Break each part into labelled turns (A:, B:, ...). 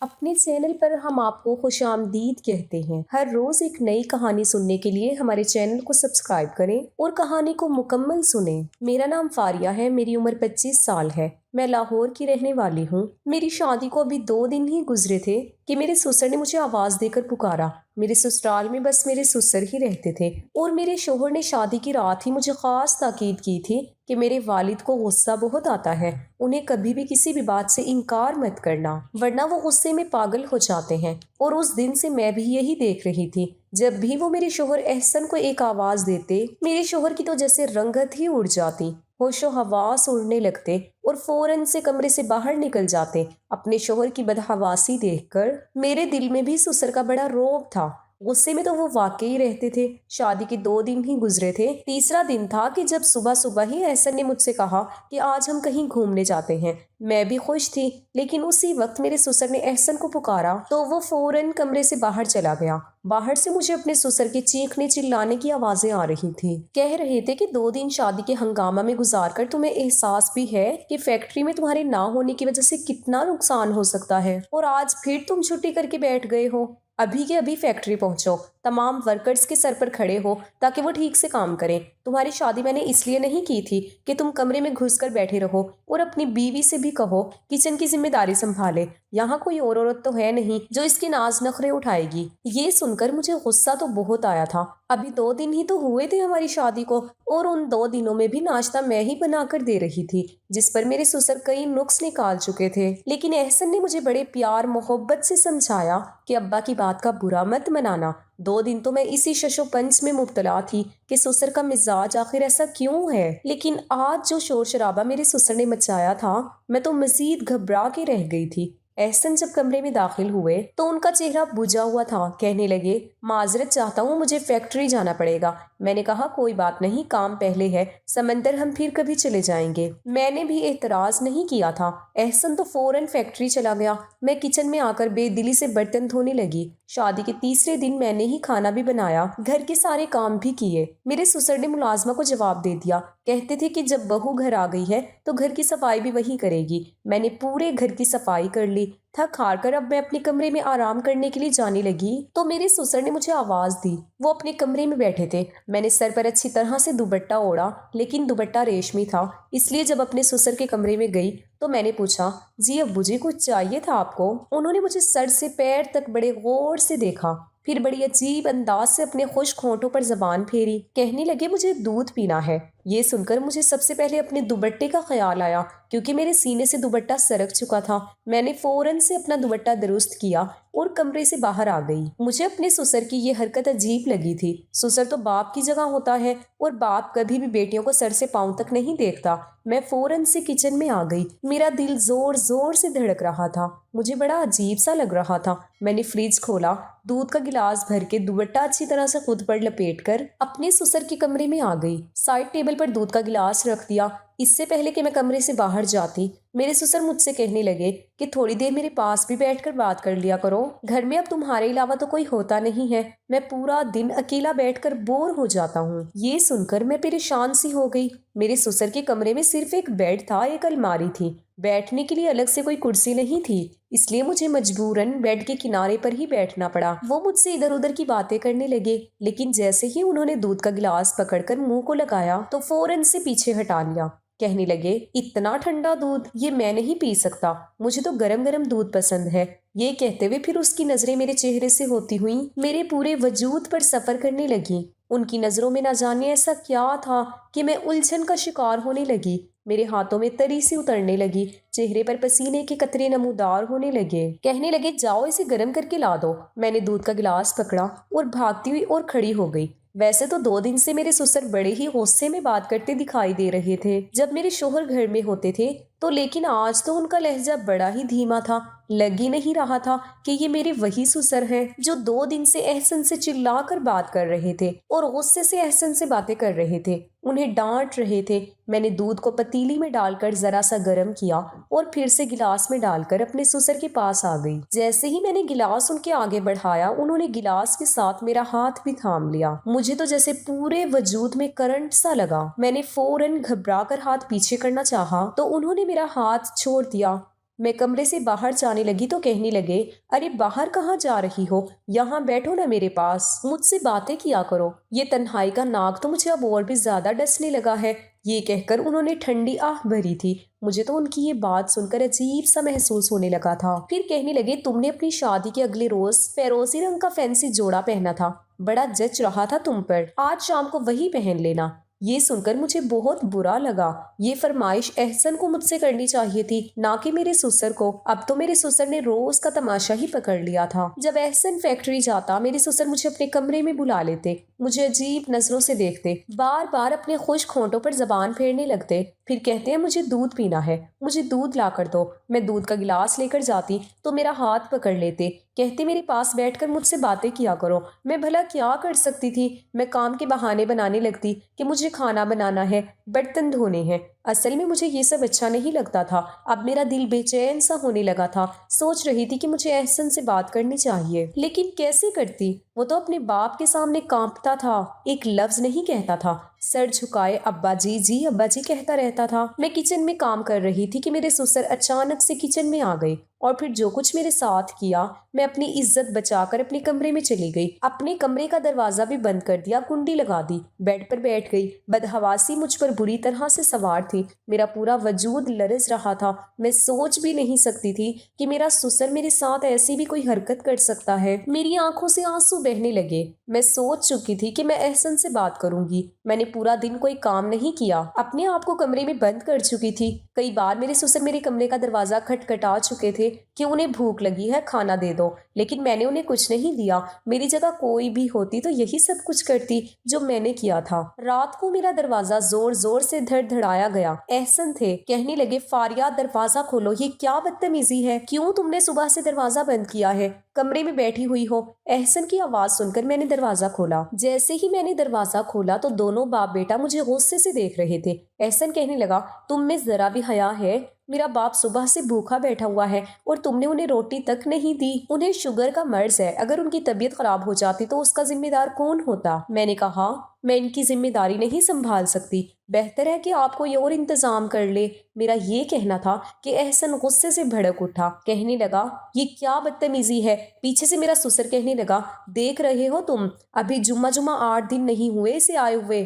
A: اپنے چینل پر ہم آپ کو خوش آمدید کہتے ہیں۔ ہر روز ایک نئی کہانی سننے کے لیے ہمارے چینل کو سبسکرائب کریں اور کہانی کو مکمل سنیں۔ میرا نام فاریہ ہے، میری عمر 25 سال ہے، میں لاہور کی رہنے والی ہوں۔ میری شادی کو ابھی 2 دن ہی گزرے تھے کہ میرے سسر نے مجھے آواز دے کر پکارا۔ میرے سسرال میں بس میرے سسر ہی رہتے تھے اور میرے شوہر نے شادی کی رات ہی مجھے خاص تاکید کی تھی کہ میرے والد کو غصہ بہت آتا ہے، انہیں کبھی بھی کسی بھی بات سے انکار مت کرنا ورنہ وہ غصے میں پاگل ہو جاتے ہیں۔ اور اس دن سے میں بھی یہی دیکھ رہی تھی، جب بھی وہ میرے شوہر احسن کو ایک آواز دیتے، میرے شوہر کی تو جیسے رنگت ہی اڑ جاتی، ہوش و حواس اڑنے لگتے اور فوراً سے کمرے سے باہر نکل جاتے۔ اپنے شوہر کی بدحواسی دیکھ کر میرے دل میں بھی سسر کا بڑا رعب تھا۔ غصے میں تو وہ واقعی رہتے تھے۔ شادی کے 2 دن ہی گزرے تھے، تیسرا دن تھا کہ جب صبح صبح ہی احسن نے مجھ سے کہا کہ آج ہم کہیں گھومنے جاتے ہیں۔ میں بھی خوش تھی، لیکن اسی وقت میرے سسر نے احسن کو پکارا تو وہ فوراً کمرے سے باہر چلا گیا۔ باہر سے مجھے اپنے سسر کے چیخنے چلانے کی آوازیں آ رہی تھی۔ کہہ رہے تھے کہ 2 دن شادی کے ہنگامہ میں گزار کر تمہیں احساس بھی ہے کہ فیکٹری میں تمہارے نہ ہونے کی وجہ سے کتنا نقصان ہو سکتا ہے، اور آج پھر تم چھٹی کر کے بیٹھ گئے ہو۔ ابھی کے ابھی فیکٹری پہنچو، تمام ورکرز کے سر پر کھڑے ہو تاکہ وہ ٹھیک سے کام کریں۔ تمہاری شادی میں نے اس لیے نہیں کی تھی کہ تم کمرے میں گھس کر بیٹھے رہو، اور اپنی بیوی سے بھی کہو کچن کی ذمہ داری سنبھالے۔ یہاں کوئی اور عورت تو ہے نہیں جو اس کے ناز نخرے اٹھائے گی۔ یہ سن کر مجھے غصہ تو بہت آیا تھا۔ ابھی 2 دن ہی تو ہوئے تھے ہماری شادی کو، اور ان 2 دنوں میں بھی ناشتہ میں ہی بنا کر دے رہی تھی، جس پر میرے سسر کئی نقص نکال چکے تھے۔ لیکن احسن نے مجھے بڑے پیار محبت سے سمجھایا کہ ابا کی بات کا برا مت منانا۔ 2 دن تو میں اسی شش و پنج میں مبتلا تھی کہ سسر کا مزاج آخر ایسا کیوں ہے۔ لیکن آج جو شور شرابہ میرے سسر نے مچایا تھا، میں تو مزید گھبرا کے رہ گئی تھی۔ احسن جب کمرے میں داخل ہوئے تو ان کا چہرہ بجھا ہوا تھا۔ کہنے لگے، معذرت چاہتا ہوں، مجھے فیکٹری جانا پڑے گا۔ میں نے کہا کوئی بات نہیں، کام پہلے ہے، سمندر ہم پھر کبھی چلے جائیں گے۔ میں نے بھی اعتراض نہیں کیا تھا۔ احسن تو فوراً فیکٹری چلا گیا۔ میں کچن میں آ کر بے دلی سے برتن دھونے لگی۔ شادی کے تیسرے دن میں نے ہی کھانا بھی بنایا، گھر کے سارے کام بھی کیے۔ میرے سسر نے ملازمہ کو جواب دے دیا، کہتے تھے کہ جب بہو گھر آ گئی ہے تو گھر کی صفائی بھی وہی کرے گی۔ میں نے پورے گھر کی صفائی کر لی۔ تھک ہار کر اب میں اپنے کمرے میں آرام کرنے کے لیے جانے لگی تو میرے سسر نے مجھے آواز دی۔ وہ اپنے کمرے میں بیٹھے تھے۔ میں نے سر پر اچھی طرح سے دوپٹہ اوڑھا، لیکن دوپٹہ ریشمی تھا، اس لیے جب اپنے سسر کے کمرے میں گئی تو میں نے پوچھا، جی ابو جی کچھ چاہیے تھا آپ کو؟ انہوں نے مجھے سر سے پیر تک بڑے غور سے دیکھا، پھر بڑی عجیب انداز سے اپنے خشک ہونٹوں پر زبان پھیری۔ کہنے لگے، مجھے دودھ پینا ہے۔ یہ سن کر مجھے سب سے پہلے اپنے دوپٹے کا خیال آیا، کیونکہ میرے سینے سے دوپٹہ سرک چکا تھا۔ میں نے فوراً سے اپنا دوپٹہ درست کیا اور کمرے سے باہر آ گئی۔ مجھے اپنے سسر کی یہ حرکت عجیب لگی تھی۔ سسر تو باپ کی جگہ ہوتا ہے، اور باپ کبھی بھی بیٹیوں کو سر سے پاؤں تک نہیں دیکھتا۔ میں فوراً سے کچن میں آ گئی۔ میرا دل زور زور سے دھڑک رہا تھا، مجھے بڑا عجیب سا لگ رہا تھا۔ میں نے فریج کھولا، دودھ کا گلاس بھر کے دوپٹہ اچھی طرح سے خود پر لپیٹ کر اپنے سسر کے کمرے میں آ گئی۔ سائڈ ٹیبل پر دودھ کا گلاس رکھ دیا۔ اس سے پہلے کہ میں کمرے سے باہر جاتی، میرے سسر مجھ سے کہنے لگے کہ تھوڑی دیر میرے پاس بھی بیٹھ کر بات کر لیا کرو، گھر میں اب تمہارے علاوہ تو کوئی ہوتا نہیں ہے، میں پورا دن اکیلا بیٹھ کر بور ہو جاتا ہوں۔ یہ سن کر میں پریشان سی ہو گئی۔ میرے سسر کے کمرے میں صرف ایک بیڈ تھا، ایک الماری تھی، بیٹھنے کے لیے الگ سے کوئی کرسی نہیں تھی، اس لیے مجھے مجبوراً بیڈ کے کنارے پر ہی بیٹھنا پڑا۔ وہ مجھ سے ادھر ادھر کی باتیں کرنے لگے، لیکن جیسے ہی انہوں نے دودھ کا گلاس پکڑ کر منہ کو لگایا تو فوراً سے پیچھے ہٹا لیا۔ کہنے لگے، اتنا ٹھنڈا دودھ یہ میں نہیں پی سکتا، مجھے تو گرم گرم دودھ پسند ہے۔ یہ کہتے ہوئے پھر اس کی نظریں میرے چہرے سے ہوتی ہوئی میرے پورے وجود پر سفر کرنے لگیں۔ ان کی نظروں میں نہ جانے ایسا کیا تھا کہ میں الجھن کا شکار ہونے لگی۔ میرے ہاتھوں میں تری سی اترنے لگی، چہرے پر پسینے کے قطرے نمودار ہونے لگے۔ کہنے لگے، جاؤ اسے گرم کر کے لا دو۔ میں نے دودھ کا گلاس پکڑا اور بھاگتی ہوئی اور کھڑی ہو گئی۔ ویسے تو 2 دن سے میرے سسر بڑے ہی غصے میں بات کرتے دکھائی دے رہے تھے جب میرے شوہر گھر میں ہوتے تھے تو، لیکن آج تو ان کا لہجہ بڑا ہی دھیما تھا۔ لگ ہی نہیں رہا تھا کہ یہ میرے وہی سسر ہیں جو 2 دن سے احسن سے چلا کر بات کر رہے تھے اور غصے سے احسن سے باتیں کر رہے تھے، انہیں ڈانٹ رہے تھے۔ میں نے دودھ کو پتیلی میں ڈال کر ذرا سا گرم کیا اور پھر سے گلاس میں ڈال کر اپنے سسر کے پاس آ گئی۔ جیسے ہی میں نے گلاس ان کے آگے بڑھایا، انہوں نے گلاس کے ساتھ میرا ہاتھ بھی تھام لیا۔ مجھے تو جیسے پورے وجود میں کرنٹ سا لگا۔ میں نے فوراً گھبرا کر ہاتھ پیچھے کرنا چاہا تو انہوں نے میرا ہاتھ چھوڑ دیا میں کمرے سے باہر جانے لگی تو کہنے لگے، ارے باہر کہاں جا رہی ہو، یہاں بیٹھو نا میرے پاس، مجھ سے باتیں کیا کرو۔ یہ تنہائی کا ناگ تو مجھے اب اور بھی زیادہ ڈسنے لگا ہے۔ یہ کہہ کر انہوں نے ٹھنڈی آہ بھری تھی۔ مجھے تو ان کی یہ بات سن کر عجیب سا محسوس ہونے لگا تھا۔ پھر کہنے لگے، تم نے اپنی شادی کے اگلے روز فیروزی رنگ کا فینسی جوڑا پہنا تھا، بڑا جچ رہا تھا تم پر، آج شام کو وہی پہن لینا۔ یہ سن کر مجھے بہت برا لگا۔ یہ فرمائش احسن کو مجھ سے کرنی چاہیے تھی، نہ کہ میرے سسر کو۔ اب تو میرے سسر نے روز کا تماشا ہی پکڑ لیا تھا۔ جب احسن فیکٹری جاتا، میرے سسر مجھے اپنے کمرے میں بلا لیتے، مجھے عجیب نظروں سے دیکھتے، بار بار اپنے خشک ہونٹوں پر زبان پھیرنے لگتے، پھر کہتے ہیں مجھے دودھ پینا ہے، مجھے دودھ لا کر دو۔ میں دودھ کا گلاس لے کر جاتی تو میرا ہاتھ پکڑ لیتے، کہتے میرے پاس بیٹھ کر مجھ سے باتیں کیا کرو۔ میں بھلا کیا کر سکتی تھی؟ میں کام کے بہانے بنانے لگتی کہ مجھے کھانا بنانا ہے، برتن دھونے ہیں۔ اصل میں مجھے یہ سب اچھا نہیں لگتا تھا۔ اب میرا دل بے چین سا ہونے لگا تھا۔ سوچ رہی تھی کہ مجھے احسن سے بات کرنی چاہیے، لیکن کیسے کرتی؟ وہ تو اپنے باپ کے سامنے کانپتا تھا، ایک لفظ نہیں کہتا تھا، سر جھکائے ابا جی جی ابا جی کہتا رہتا تھا۔ میں کچن میں کام کر رہی تھی کہ میرے سسر اچانک سے کچن میں آ گئے، اور پھر جو کچھ میرے ساتھ کیا، میں اپنی عزت بچا کر اپنے کمرے میں چلی گئی، اپنے کمرے کا دروازہ بھی بند کر دیا، کنڈی لگا دی، بیڈ پر بیٹھ گئی۔ بدحواسی مجھ پر بری طرح سے سوار تھی، میرا پورا وجود لرز رہا تھا۔ میں سوچ بھی نہیں سکتی تھی کہ میرا سسر میرے ساتھ ایسی بھی کوئی حرکت کر سکتا ہے۔ میری آنکھوں سے آنسو بہنے لگے۔ میں سوچ چکی تھی کہ میں احسن سے بات کروں گی۔ میں نے پورا دن کوئی کام نہیں کیا، اپنے آپ کو کمرے میں بند کر چکی تھی۔ کئی بار میرے سسر میرے کمرے کا دروازہ کھٹکھٹا چکے تھے کہ انہیں بھوک لگی ہے، کھانا دے دو، لیکن میں نے انہیں کچھ نہیں دیا۔ میری جگہ کوئی بھی ہوتی تو یہی سب کچھ کرتی جو میں نے کیا تھا۔ رات کو میرا دروازہ زور زور سے دھڑ دھڑایا گیا۔ احسن تھے، کہنے لگے، فاریہ دروازہ کھولو، یہ کیا بدتمیزی ہے؟ کیوں تم نے صبح سے دروازہ بند کیا ہے؟ کمرے میں بیٹھی ہوئی ہو۔ احسن کی آواز سن کر میں نے دروازہ کھولا۔ جیسے ہی میں نے دروازہ کھولا تو دونوں باپ بیٹا مجھے غصے سے دیکھ رہے تھے۔ احسن کہنے لگا، تم میں ذرا بھی حیا ہے؟ میرا باپ صبح سے بھوکا بیٹھا ہوا ہے اور تم نے انہیں روٹی تک نہیں دی۔ انہیں شوگر کا مرض ہے، اگر ان کی طبیعت خراب ہو جاتی تو اس کا ذمہ دار کون ہوتا؟ میں نے کہا، میں ان کی ذمہ داری نہیں سنبھال سکتی، بہتر ہے کہ آپ کوئی اور انتظام کر لے۔ میرا یہ کہنا تھا کہ احسن غصے سے بھڑک اٹھا، کہنے لگا، یہ کیا بدتمیزی ہے؟ پیچھے سے میرا سسر کہنے لگا، دیکھ رہے ہو تم، ابھی جمعہ 8 دن نہیں ہوئے اسے آئے ہوئے،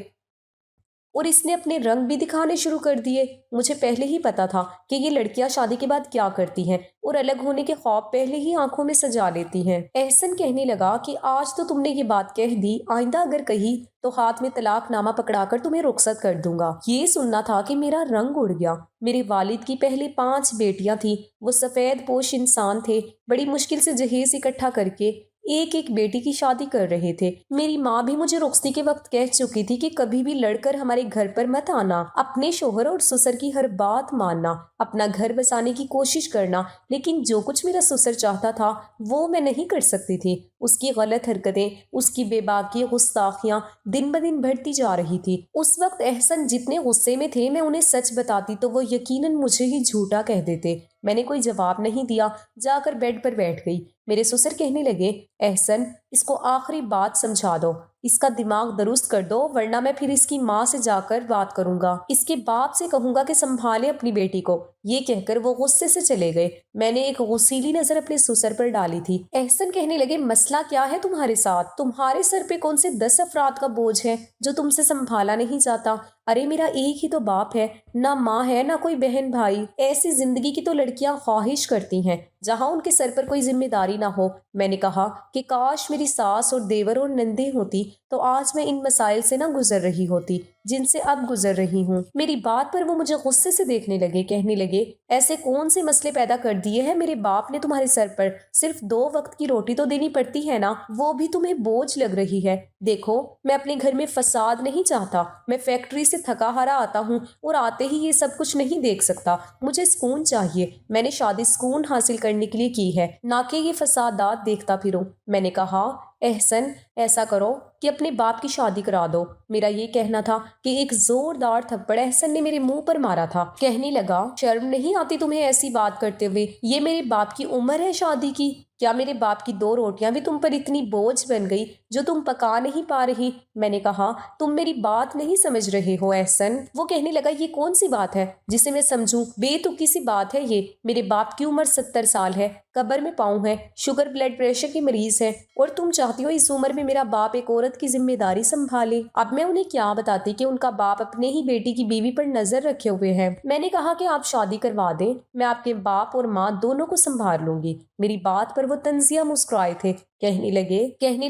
A: اور اس نے اپنے رنگ بھی دکھانے شروع کر دیے۔ مجھے پہلے ہی پتا تھا کہ یہ لڑکیاں شادی کے بعد کیا کرتی ہیں، اور الگ ہونے کے خواب پہلے ہی آنکھوں میں سجا لیتی ہیں۔ احسن کہنے لگا کہ آج تو تم نے یہ بات کہہ دی، آئندہ اگر کہی تو ہاتھ میں طلاق نامہ پکڑا کر تمہیں رخصت کر دوں گا۔ یہ سننا تھا کہ میرا رنگ اڑ گیا۔ میرے والد کی پہلے 5 بیٹیاں تھیں، وہ سفید پوش انسان تھے، بڑی مشکل سے جہیز اکٹھا کر کے ایک ایک بیٹی کی شادی کر رہے تھے۔ میری ماں بھی مجھے رخصتی کے وقت کہہ چکی تھی کہ کبھی بھی لڑ کر ہمارے گھر پر مت آنا، اپنے شوہر اور سسر کی ہر بات ماننا، اپنا گھر بسانے کی کوشش کرنا، لیکن جو کچھ میرا سسر چاہتا تھا وہ میں نہیں کر سکتی تھی۔ اس کی غلط حرکتیں، اس کی بے باکی گستاخیاں دن بدن بڑھتی جا رہی تھی۔ اس وقت احسن جتنے غصے میں تھے، میں انہیں سچ بتاتی تو وہ یقیناً مجھے ہی جھوٹا کہہ دیتے۔ میں نے کوئی جواب نہیں دیا، جا کر بیڈ پر بیٹھ گئی۔ میرے سسر کہنے لگے، احسن، اس کو آخری بات سمجھا دو، اس کا دماغ درست کر دو، ورنہ میں پھر اس کی ماں سے جا کر بات کروں گا، اس کے باپ سے کہوں گا کہ سنبھالے اپنی بیٹی کو۔ یہ کہہ کر وہ غصے سے چلے گئے۔ میں نے ایک غصیلی نظر اپنے سسر پر ڈالی تھی۔ احسن کہنے لگے، مسئلہ کیا ہے تمہارے ساتھ؟ تمہارے سر پہ کون سے 10 افراد کا بوجھ ہے جو تم سے سنبھالا نہیں جاتا؟ ارے میرا ایک ہی تو باپ ہے، نہ ماں ہے نہ کوئی بہن بھائی۔ ایسی زندگی کی تو لڑکیاں خواہش کرتی ہیں جہاں ان کے سر پر کوئی ذمہ داری نہ ہو۔ میں نے کہا کہ کاش میری ساس اور دیور اور نندیں ہوتی تو آج میں ان مسائل سے نہ گزر رہی ہوتی جن سے اب گزر رہی ہوں۔ میری بات پر وہ مجھے غصے سے دیکھنے لگے، کہنے لگے، ایسے کون سے مسئلے پیدا کر دیے ہیں میرے باپ نے تمہارے سر پر؟ صرف 2 وقت کی روٹی تو دینی پڑتی ہے نا، وہ بھی تمہیں بوجھ لگ رہی ہے۔ دیکھو، میں اپنے گھر میں فساد نہیں چاہتا، میں فیکٹری سے تھکا ہارا آتا ہوں اور آتے ہی یہ سب کچھ نہیں دیکھ سکتا۔ مجھے سکون چاہیے، میں نے شادی سکون حاصل کرنے کے لیے کی ہے، نہ کہ یہ فسادات دیکھتا پھروں۔ میں نے کہا، احسن، ایسا کرو کہ اپنے باپ کی شادی کرا دو۔ میرا یہ کہنا تھا کہ ایک زوردار تھپڑ احسن نے میرے منہ پر مارا تھا۔ کہنے لگا، شرم نہیں آتی تمہیں ایسی بات کرتے ہوئے؟ یہ میرے باپ کی عمر ہے شادی کی، کیا میرے باپ کی 2 روٹیاں بھی تم پر اتنی بوجھ بن گئی جو تم پکا نہیں پا رہی؟ میں نے کہا تم میری بات نہیں سمجھ رہے ہو احسن۔ وہ کہنے لگا یہ کون سی بات ہے جسے میں سمجھوں؟ بے تکی سی بات ہے یہ۔ میرے باپ کی عمر 70 سال ہے، قبر میں پاؤں ہے، شوگر بلڈ پریشر کے مریض ہے، اور تم چاہتی ہو اس عمر میں میرا باپ ایک عورت کی ذمہ داری سنبھالے؟ اب میں انہیں کیا بتاتی کہ ان کا باپ اپنے ہی بیٹی کی بیوی پر نظر رکھے ہوئے ہے۔ میں نے کہا کہ آپ شادی کروا دیں، میں آپ کے باپ اور ماں دونوں کو سنبھال لوں گی۔ میری بات پر وہ طنزیہ مسکرائے تھے۔ کہنے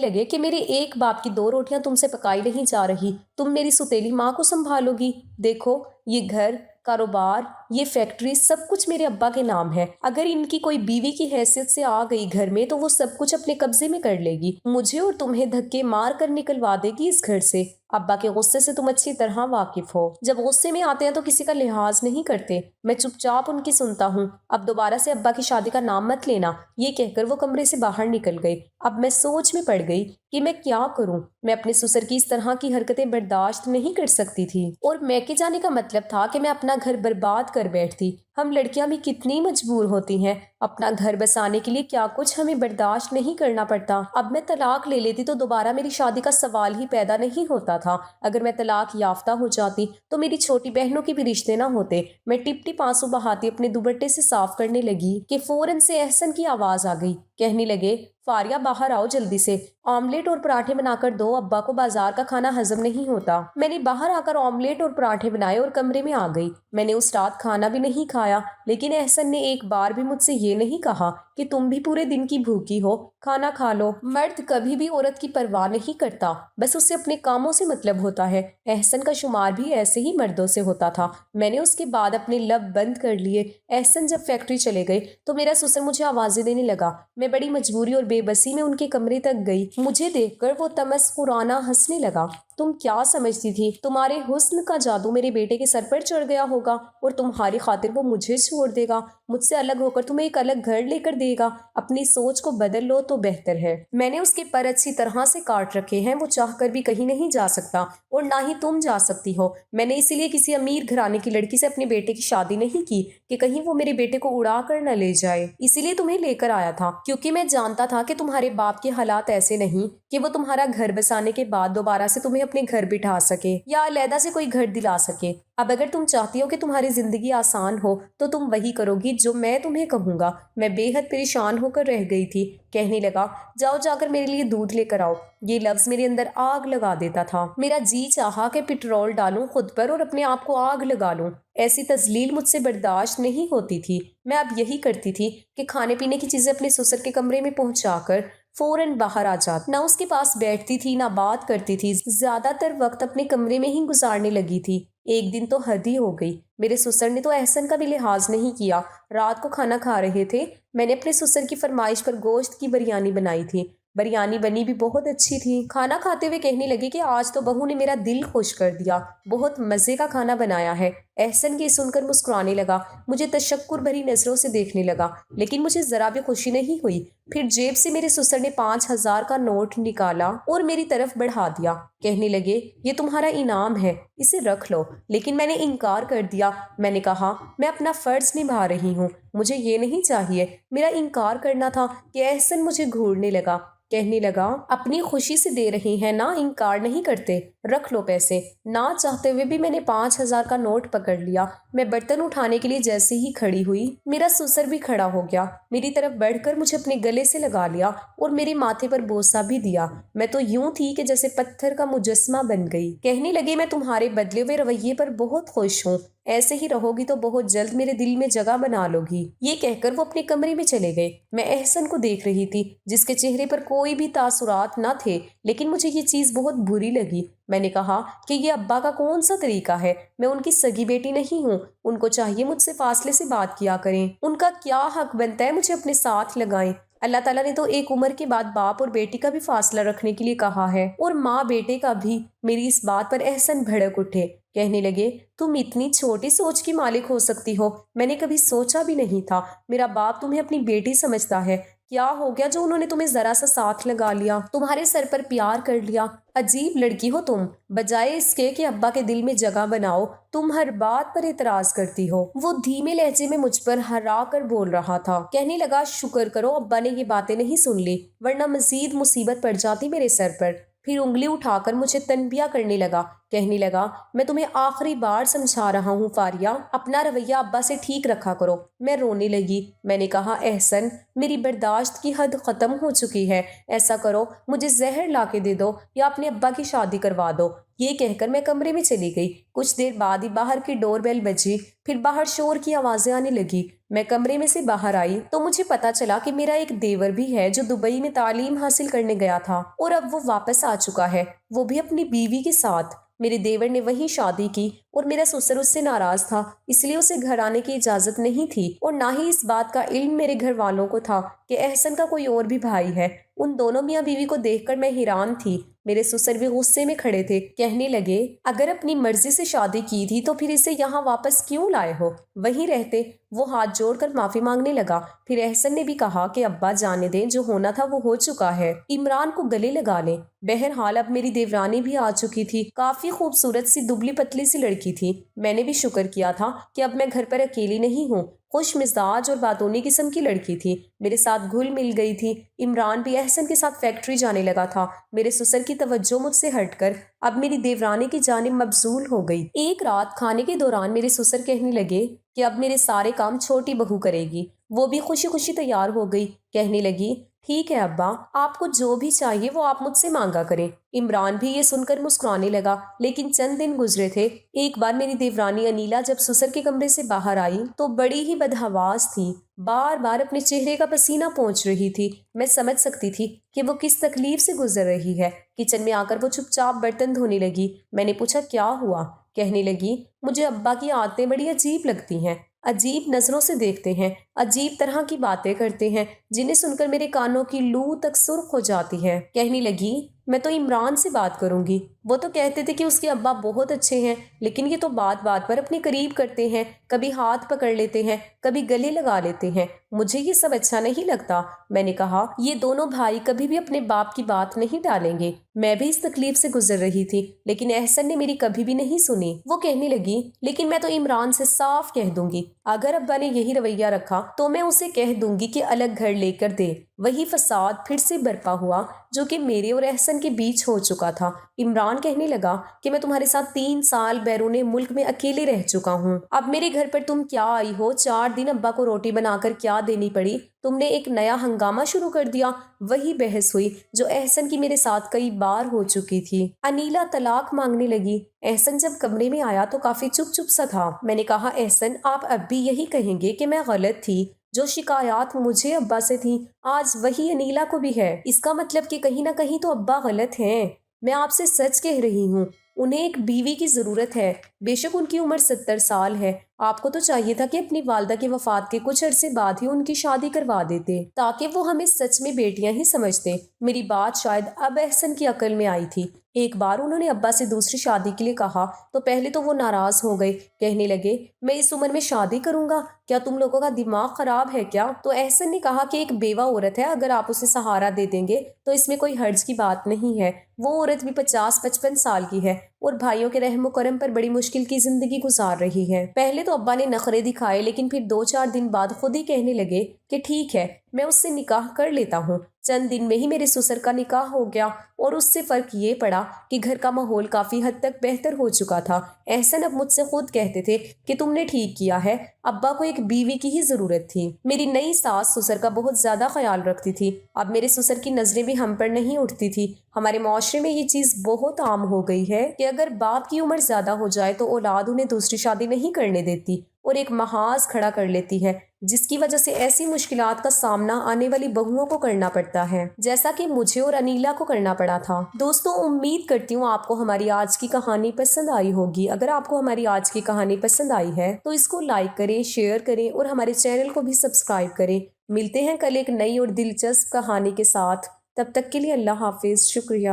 A: لگے کہ میرے ایک باپ کی 2 روٹیاں تم سے پکائی نہیں جا رہی، تم میری ستیلی ماں کو سنبھالو گی۔ دیکھو یہ گھر، کاروبار، یہ فیکٹری سب کچھ میرے ابا کے نام ہے۔ اگر ان کی کوئی بیوی کی حیثیت سے آ گئی گھر میں تو وہ سب کچھ اپنے قبضے میں کر لے گی، مجھے اور تمہیں دھکے مار کر نکلوا دے گی اس گھر سے۔ ابا کے غصے سے تم اچھی طرح واقف ہو، جب غصے میں آتے ہیں تو کسی کا لحاظ نہیں کرتے۔ میں چپ چاپ ان کی سنتا ہوں۔ اب دوبارہ سے ابا کی شادی کا نام مت لینا، یہ کہہ کر وہ کمرے سے باہر نکل گئی۔ اب میں سوچ میں پڑ گئی کہ میں کیا کروں۔ میں اپنے سسر کی اس طرح کی حرکتیں برداشت نہیں کر سکتی تھی، اور میکے جانے کا مطلب تھا کہ میں اپنا گھر برباد کر بیٹھتی۔ ہم لڑکیاں بھی کتنی مجبور ہوتی ہیں، اپنا گھر بسانے کے لیے کیا کچھ ہمیں برداشت نہیں کرنا پڑتا۔ اب میں طلاق لے لیتی تو دوبارہ میری شادی کا سوال ہی پیدا نہیں ہوتا تھا۔ اگر میں طلاق یافتہ ہو جاتی تو میری چھوٹی بہنوں کے بھی رشتے نہ ہوتے۔ میں ٹپ ٹپ آنسو بہاتی اپنے دوپٹے سے صاف کرنے لگی کہ فوراً سے احسن کی آواز آ گئی۔ کہنے لگے فاریہ باہر آؤ جلدی سے، آملیٹ اور پراٹھے بنا کر دو، ابا کو بازار کا کھانا ہضم نہیں ہوتا۔ میں نے باہر آ کر آملیٹ اور پراٹھے بنائے اور کمرے میں آ گئی۔ میں نے اس رات کھانا بھی نہیں کھایا، لیکن احسن نے ایک بار بھی مجھ سے یہ نہیں کہا کہ تم بھی پورے دن کی بھوکی ہو، کھانا کھا لو۔ مرد کبھی بھی عورت کی پرواہ نہیں کرتا، بس اسے اپنے کاموں سے مطلب ہوتا ہے۔ احسن کا شمار بھی ایسے ہی مردوں سے ہوتا تھا۔ میں نے اس کے بعد اپنے لب بند کر لیے۔ احسن جب فیکٹری چلے گئے تو میرا سسر مجھے آوازیں دینے لگا۔ میں بڑی مجبوری اور بے بسی میں ان کے کمرے تک گئی۔ مجھے دیکھ کر وہ تمسخرانہ ہنسنے لگا۔ تم کیا سمجھتی تھی تمہارے حسن کا جادو میرے بیٹے کے سر پر چڑھ گیا ہوگا اور تمہاری خاطر وہ مجھے چھوڑ دے گا، مجھ سے الگ ہو کر تمہیں ایک الگ گھر لے کر دے گا؟ اپنی سوچ کو بدل لو تو بہتر ہے۔ میں نے اس کے پر اچھی طرح سے کاٹ رکھے ہیں، وہ چاہ کر بھی کہیں نہیں جا سکتا، اور نہ ہی تم جا سکتی ہو۔ میں نے اسی لیے کسی امیر گھرانے کی لڑکی سے اپنے بیٹے کی شادی نہیں کی کہ کہیں وہ میرے بیٹے کو اڑا کر نہ لے جائے۔ اسی لیے تمہیں لے کر آیا تھا، کیونکہ میں جانتا تھا کہ تمہارے باپ کے حالات ایسے نہیں کہ وہ تمہارا گھر بسانے کے بعد دوبارہ سے تمہیں اپنے گھر بٹھا سکے یا علیحدہ سے کوئی گھر دلا سکے۔ اب اگر تم چاہتی ہو کہ تمہاری زندگی آسان ہو تو تم وہی کرو گی جو میں تمہیں کہوں گا۔ میں بے حد پریشان ہو کر رہ گئی تھی۔ کہنے لگا جاؤ جا کر میرے لیے دودھ لے کر آؤ۔ یہ لفظ میرے اندر آگ لگا دیتا تھا۔ میرا جی چاہا کہ پٹرول ڈالوں خود پر اور اپنے آپ کو آگ لگا لوں۔ ایسی تذلیل مجھ سے برداشت نہیں ہوتی تھی۔ میں اب یہی کرتی تھی کہ کھانے پینے کی چیزیں اپنے سسر کے کمرے میں پہنچا کر فوراً باہر آ جاتی، نہ اس کے پاس بیٹھتی تھی نہ بات کرتی تھی، زیادہ تر وقت اپنے کمرے میں ہی گزارنے لگی تھی۔ ایک دن تو حد ہی ہو گئی، میرے سسر نے تو احسن کا بھی لحاظ نہیں کیا۔ رات کو کھانا کھا رہے تھے، میں نے اپنے سسر کی فرمائش پر گوشت کی بریانی بنائی تھی۔ بریانی بنی بھی بہت اچھی تھی۔ کھانا کھاتے ہوئے کہنے لگے کہ آج تو بہو نے میرا دل خوش کر دیا، بہت مزے کا کھانا بنایا ہے۔ احسن یہ سن کر مسکرانے لگا، مجھے تشکر بھری نظروں سے دیکھنے لگا، لیکن مجھے ذرا بھی خوشی نہیں ہوئی۔ پھر جیب سے میرے سسر نے 5,000 کا نوٹ نکالا اور میری طرف بڑھا دیا۔ کہنے لگے یہ تمہارا انعام ہے، اسے رکھ لو۔ لیکن میں نے انکار کر دیا۔ میں نے کہا میں اپنا فرض نبھا رہی ہوں، مجھے یہ نہیں چاہیے۔ میرا انکار کرنا تھا کہ احسن مجھے گھورنے لگا۔ کہنے لگا اپنی خوشی سے دے رہی ہیں نا، انکار نہیں کرتے، رکھ لو پیسے۔ نہ چاہتے ہوئے بھی میں نے 5,000 کا نوٹ پکڑ لیا۔ میں برتن اٹھانے کے لیے جیسے ہی کھڑی ہوئی، میرا سسر بھی کھڑا ہو گیا، میری طرف بڑھ کر مجھے اپنے گلے سے لگا لیا اور میرے ماتھے پر بوسہ بھی دیا۔ میں تو یوں تھی کہ جیسے پتھر کا مجسمہ بن گئی۔ کہنے لگے میں تمہارے بدلے ہوئے رویے پر بہت خوش ہوں، ایسے ہی رہو گی تو بہت جلد میرے دل میں جگہ بنا لو گی۔ یہ کہہ کر وہ اپنے کمرے میں چلے گئے۔ میں احسن کو دیکھ رہی تھی جس کے چہرے پر کوئی بھی تاثرات نہ تھے، لیکن مجھے یہ چیز بہت بری لگی۔ میں نے کہا کہ یہ ابا کا کون سا طریقہ ہے؟ میں ان کی سگی بیٹی نہیں ہوں، ان کو چاہیے مجھ سے فاصلے سے بات کیا کریں۔ ان کا کیا حق بنتا ہے مجھے اپنے ساتھ لگائیں؟ اللہ تعالیٰ نے تو ایک عمر کے بعد باپ اور بیٹی کا بھی فاصلہ رکھنے کے لیے کہا ہے، اور ماں بیٹے کا بھی۔ میری اس بات پر احسن بھڑک اٹھے۔ کہنے لگے تم اتنی چھوٹی سوچ کی مالک ہو سکتی ہو، میں نے کبھی سوچا بھی نہیں تھا۔ میرا باپ تمہیں اپنی بیٹی سمجھتا ہے، کیا ہو گیا جو انہوں نے تمہیں ذرا سا ساتھ لگا لیا، تمہارے سر پر پیار کر لیا؟ عجیب لڑکی ہو تم، بجائے اس کے ابا کے دل میں جگہ بناؤ تم ہر بات پر اعتراض کرتی ہو۔ وہ دھیمے لہجے میں مجھ پر ہرا کر بول رہا تھا، کہنے لگا شکر کرو ابا نے یہ باتیں نہیں سن لی، ورنہ مزید مصیبت پڑ جاتی میرے سر پر۔ پھر انگلی اٹھا کر مجھے تنبیہ کرنے لگا، کہنے لگا میں تمہیں آخری بار سمجھا رہا ہوں فاریہ، اپنا رویہ ابا سے ٹھیک رکھا کرو۔ میں رونے لگی، میں نے کہا احسن میری برداشت کی حد ختم ہو چکی ہے، ایسا کرو مجھے زہر لا کے دے دو یا اپنے ابا کی شادی کروا دو۔ یہ کہہ کر میں کمرے میں چلی گئی۔ کچھ دیر بعد ہی باہر کی ڈور بیل بجی، پھر باہر شور کی آوازیں آنے لگی۔ میں کمرے میں سے باہر آئی تو مجھے پتا چلا کہ میرا ایک دیور بھی ہے جو دبئی میں تعلیم حاصل کرنے گیا تھا اور اب وہ واپس آ چکا ہے، وہ بھی اپنی بیوی کے ساتھ۔ میرے دیور نے وہیں شادی کی اور میرا سسر اس سے ناراض تھا، اس لیے اسے گھر آنے کی اجازت نہیں تھی، اور نہ ہی اس بات کا علم میرے گھر والوں کو تھا کہ احسن کا کوئی اور بھی بھائی ہے۔ ان دونوں میاں بیوی کو دیکھ کر میں حیران تھی۔ میرے سسر بھی غصے میں کھڑے تھے، کہنے لگے اگر اپنی مرضی سے شادی کی تھی تو پھر اسے یہاں واپس کیوں لائے ہو، وہیں رہتے۔ وہ ہاتھ جوڑ کر معافی مانگنے لگا۔ پھر احسن نے بھی کہا کہ ابا جانے دیں، جو ہونا تھا وہ ہو چکا ہے، عمران کو گلے لگا لیں۔ بہرحال اب میری دیورانی بھی آ چکی تھی، کافی خوبصورت سی دبلی پتلی سی لڑکی تھی۔ میں نے بھی شکر کیا تھا کہ اب میں گھر پر اکیلی نہیں ہوں۔ خوش مزاج اور باتونی قسم کی لڑکی تھی، میرے ساتھ گھل مل گئی تھی۔ عمران بھی احسن کے ساتھ فیکٹری جانے لگا تھا۔ میرے سسر کی توجہ مجھ سے ہٹ کر اب میری دیورانی کی جانب مبذول ہو گئی۔ ایک رات کھانے کے دوران میرے سسر کہنے لگے کہ اب میرے سارے کام چھوٹی بہو کرے گی۔ وہ بھی خوشی خوشی تیار ہو گئی، کہنے لگی ٹھیک ہے ابا، آپ کو جو بھی چاہیے وہ آپ مجھ سے مانگا کریں۔ عمران بھی یہ سن کر مسکرانے لگا۔ لیکن چند دن گزرے تھے، ایک بار میری دیورانی انیلا جب سسر کے کمرے سے باہر آئی تو بڑی ہی بدحواس تھی، بار بار اپنے چہرے کا پسینہ پونچھ رہی تھی۔ میں سمجھ سکتی تھی کہ وہ کس تکلیف سے گزر رہی ہے۔ کچن میں آ کر وہ چپ چاپ برتن دھونے لگی۔ میں نے پوچھا کیا ہوا؟ کہنے لگی مجھے ابا کی عادتیں بڑی عجیب لگتی ہیں، عجیب نظروں سے دیکھتے ہیں، عجیب طرح کی باتیں کرتے ہیں جنہیں سن کر میرے کانوں کی لو تک سرخ ہو جاتی ہے۔ کہنے لگی میں تو عمران سے بات کروں گی، وہ تو کہتے تھے کہ اس کے ابا بہت اچھے ہیں، لیکن یہ تو بات بات پر اپنے قریب کرتے ہیں، کبھی ہاتھ پکڑ لیتے ہیں، کبھی گلے لگا لیتے ہیں، مجھے یہ سب اچھا نہیں لگتا۔ میں نے کہا یہ دونوں بھائی کبھی بھی اپنے باپ کی بات نہیں ڈالیں گے۔ میں بھی اس تکلیف سے گزر رہی تھی، لیکن احسن نے میری کبھی بھی نہیں سنی۔ وہ کہنے لگی لیکن میں تو عمران سے صاف کہہ دوں گی، اگر ابا نے یہی رویہ رکھا تو میں اسے کہہ دوں گی کہ الگ گھر لے کر دے۔ وہی فساد پھر سے برپا ہوا جو کہ میرے اور احسن کے بیچ ہو چکا تھا۔ عمران کہنے لگا کہ میں تمہارے ساتھ 3 سال بیرون ملک میں اکیلے رہ چکا ہوں، اب میرے گھر پر تم کیا آئی ہو؟ 4 دن ابا کو روٹی بنا کر کیا دینی پڑی؟ تم نے ایک نیا ہنگامہ شروع کر دیا۔ وہی بحث ہوئی جو احسن کی میرے ساتھ کئی بار ہو چکی تھی۔ انیلا طلاق مانگنے لگی۔ احسن جب کمرے میں آیا تو کافی چپ چپ سا تھا۔ میں نے کہا احسن آپ اب بھی یہی کہیں گے کہ میں غلط تھی؟ جو شکایات مجھے ابا سے تھیں آج وہی انیلا کو بھی ہے، اس کا مطلب کہ کہیں نہ کہیں تو ابا غلط ہیں۔ میں آپ سے سچ کہہ رہی ہوں، انہیں ایک بیوی کی ضرورت ہے، بے شک ان کی عمر 70 سال ہے۔ آپ کو تو چاہیے تھا کہ اپنی والدہ کی وفات کے کچھ عرصے بعد ہی ان کی شادی کروا دیتے تاکہ وہ ہمیں سچ میں بیٹیاں ہی سمجھتے۔ میری بات شاید اب احسن کی عقل میں آئی تھی۔ ایک بار انہوں نے ابا سے دوسری شادی کے لیے کہا تو پہلے تو وہ ناراض ہو گئے، کہنے لگے میں اس عمر میں شادی کروں گا؟ کیا تم لوگوں کا دماغ خراب ہے کیا؟ تو احسن نے کہا کہ ایک بیوہ عورت ہے، اگر آپ اسے سہارا دے دیں گے تو اس میں کوئی حرج کی بات نہیں ہے۔ وہ عورت بھی 50-55 سال کی ہے اور بھائیوں کے رحم و کرم پر بڑی مشکل کی زندگی گزار رہی ہے۔ پہلے تو ابا نے نخرے دکھائے، لیکن پھر 2-4 دن بعد خود ہی کہنے لگے کہ ٹھیک ہے میں اس سے نکاح کر لیتا ہوں۔ چند دن میں ہی میرے سسر کا نکاح ہو گیا اور اس سے فرق یہ پڑا کہ گھر کا ماحول کافی حد تک بہتر ہو چکا تھا۔ احسن اب مجھ سے خود کہتے تھے کہ تم نے ٹھیک کیا ہے، ابا کو ایک بیوی کی ہی ضرورت تھی۔ میری نئی ساس سسر کا بہت زیادہ خیال رکھتی تھی، اب میرے سسر کی نظریں بھی ہم پر نہیں اٹھتی تھی۔ ہمارے معاشرے میں یہ چیز بہت عام ہو گئی ہے کہ اگر باپ کی عمر زیادہ ہو جائے تو اولاد انہیں دوسری شادی نہیں کرنے دیتی اور ایک محاذ کھڑا کر لیتی ہے، جس کی وجہ سے ایسی مشکلات کا سامنا آنے والی بہوؤں کو کرنا پڑتا ہے جیسا کہ مجھے اور انیلا کو کرنا پڑا تھا۔ دوستوں امید کرتی ہوں آپ کو ہماری آج کی کہانی پسند آئی ہوگی۔ اگر آپ کو ہماری آج کی کہانی پسند آئی ہے تو اس کو لائک کریں، شیئر کریں اور ہمارے چینل کو بھی سبسکرائب کریں۔ ملتے ہیں کل ایک نئی اور دلچسپ کہانی کے ساتھ، تب تک کے لیے اللہ حافظ، شکریہ۔